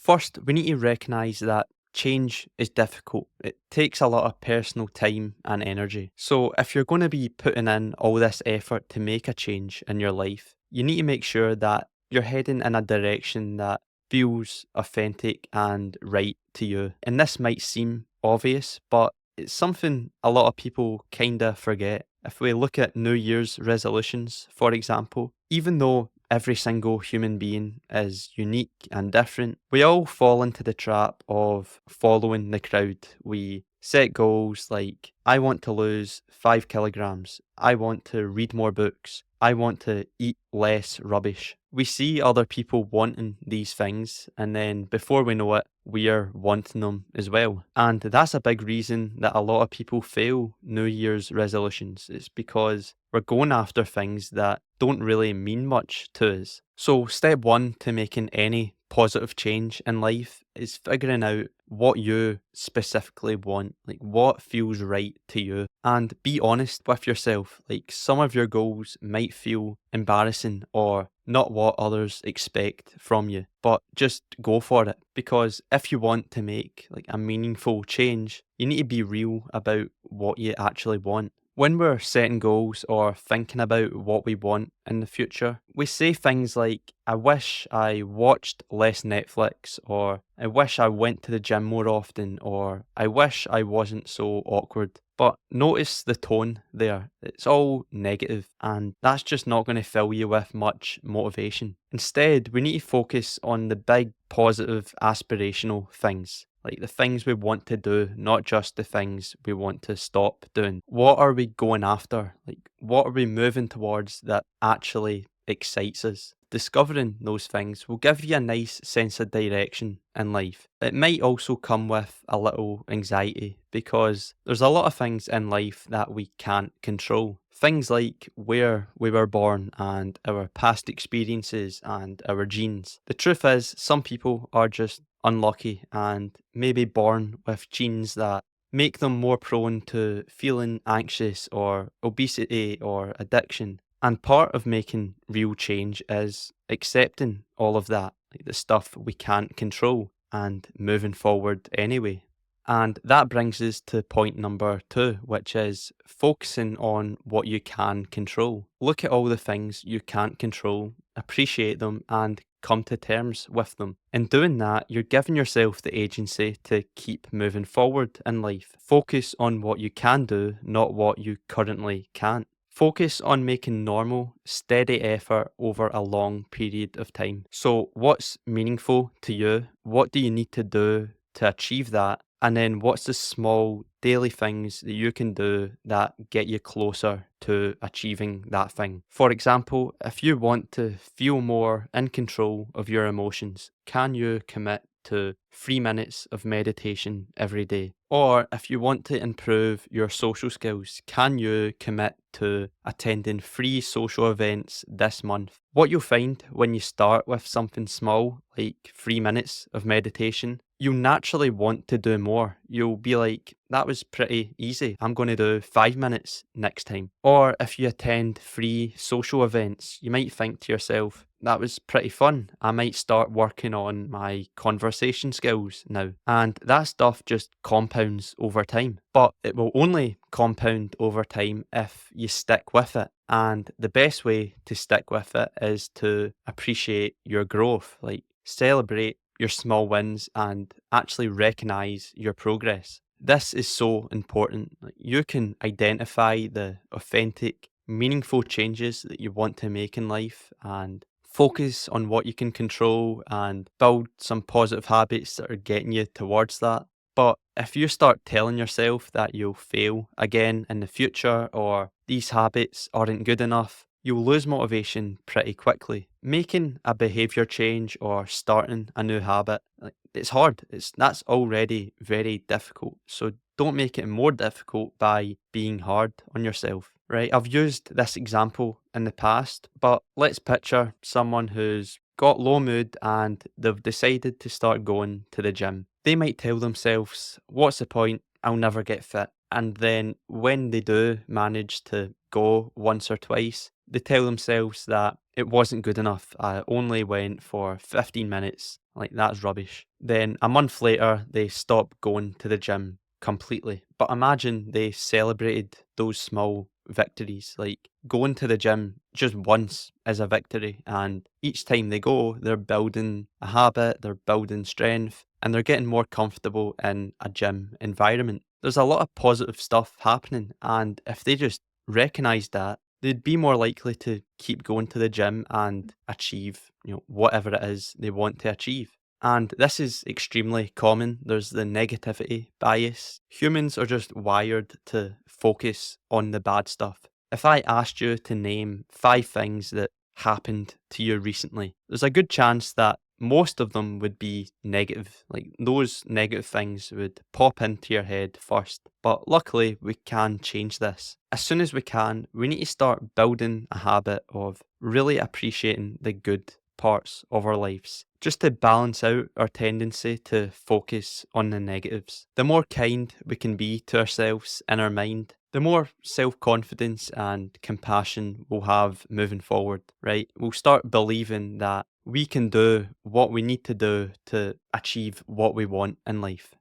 First, we need to recognise that change is difficult. It takes a lot of personal time and energy. So, if you're going to be putting in all this effort to make a change in your life, you need to make sure that you're heading in a direction that feels authentic and right to you. And this might seem obvious, but it's something a lot of people kind of forget. If we look at New Year's resolutions, for example, even though every single human being is unique and different, we all fall into the trap of following the crowd. We set goals like, I want to lose 5 kilograms, I want to read more books, I want to eat less rubbish. We see other people wanting these things, and then before we know it, we are wanting them as well. And that's a big reason that a lot of people fail New Year's resolutions. It's because we're going after things that don't really mean much to us. So, step one to making any positive change in life is figuring out what you specifically want, like what feels right to you, and be honest with yourself. Like, some of your goals might feel embarrassing or not what others expect from you, but just go for it, because if you want to make like a meaningful change, you need to be real about what you actually want. When we're setting goals or thinking about what we want in the future, we say things like, I wish I watched less Netflix, or I wish I went to the gym more often, or I wish I wasn't so awkward. But notice the tone there. It's all negative, and that's just not going to fill you with much motivation. Instead, we need to focus on the big, positive, aspirational things. Like the things we want to do, not just the things we want to stop doing. What are we going after? Like, what are we moving towards that actually excites us? Discovering those things will give you a nice sense of direction in life. It might also come with a little anxiety, because there's a lot of things in life that we can't control. Things like where we were born and our past experiences and our genes. The truth is, some people are just unlucky and maybe born with genes that make them more prone to feeling anxious or obesity or addiction. And part of making real change is accepting all of that, like the stuff we can't control, and moving forward anyway. And that brings us to point number two, which is focusing on what you can control. Look at all the things you can't control, appreciate them, and come to terms with them. In doing that, you're giving yourself the agency to keep moving forward in life. Focus on what you can do, not what you currently can't. Focus on making normal, steady effort over a long period of time. So, what's meaningful to you? What do you need to do to achieve that? And then what's the small daily things that you can do that get you closer to achieving that thing? For example, if you want to feel more in control of your emotions, can you commit to 3 minutes of meditation every day? Or if you want to improve your social skills, can you commit to attending 3 social events this month? What you'll find when you start with something small, like 3 minutes of meditation, you'll naturally want to do more. You'll be like, that was pretty easy. I'm going to do 5 minutes next time. Or if you attend 3 social events, you might think to yourself, that was pretty fun. I might start working on my conversation skills now. And that stuff just compounds over time. But it will only compound over time if you stick with it. And the best way to stick with it is to appreciate your growth, like celebrate your small wins and actually recognize your progress. This is so important. Like, you can identify the authentic, meaningful changes that you want to make in life and focus on what you can control and build some positive habits that are getting you towards that. But if you start telling yourself that you'll fail again in the future or these habits aren't good enough, you'll lose motivation pretty quickly. Making a behavior change or starting a new habit, like, it's hard. That's already very difficult. So don't make it more difficult by being hard on yourself. Right? I've used this example in the past, but let's picture someone who's got low mood and they've decided to start going to the gym. They might tell themselves, what's the point? I'll never get fit. And then when they do manage to go once or twice, They tell themselves that it wasn't good enough. I only went for 15 minutes. Like, that's rubbish. Then a month later, they stop going to the gym completely. But imagine they celebrated those small victories. Like, going to the gym just once is a victory. And each time they go, they're building a habit, they're building strength, and they're getting more comfortable in a gym environment. There's a lot of positive stuff happening. And if they just recognize that, they'd be more likely to keep going to the gym and achieve, whatever it is they want to achieve. And this is extremely common. There's the negativity bias. Humans are just wired to focus on the bad stuff. If I asked you to name 5 things that happened to you recently, there's a good chance that most of them would be negative. Like, those negative things would pop into your head first. But luckily, we can change this. As soon as we can, we need to start building a habit of really appreciating the good parts of our lives, just to balance out our tendency to focus on the negatives. The more kind we can be to ourselves in our mind, the more self confidence and compassion we'll have moving forward, right? We'll start believing that we can do what we need to do to achieve what we want in life.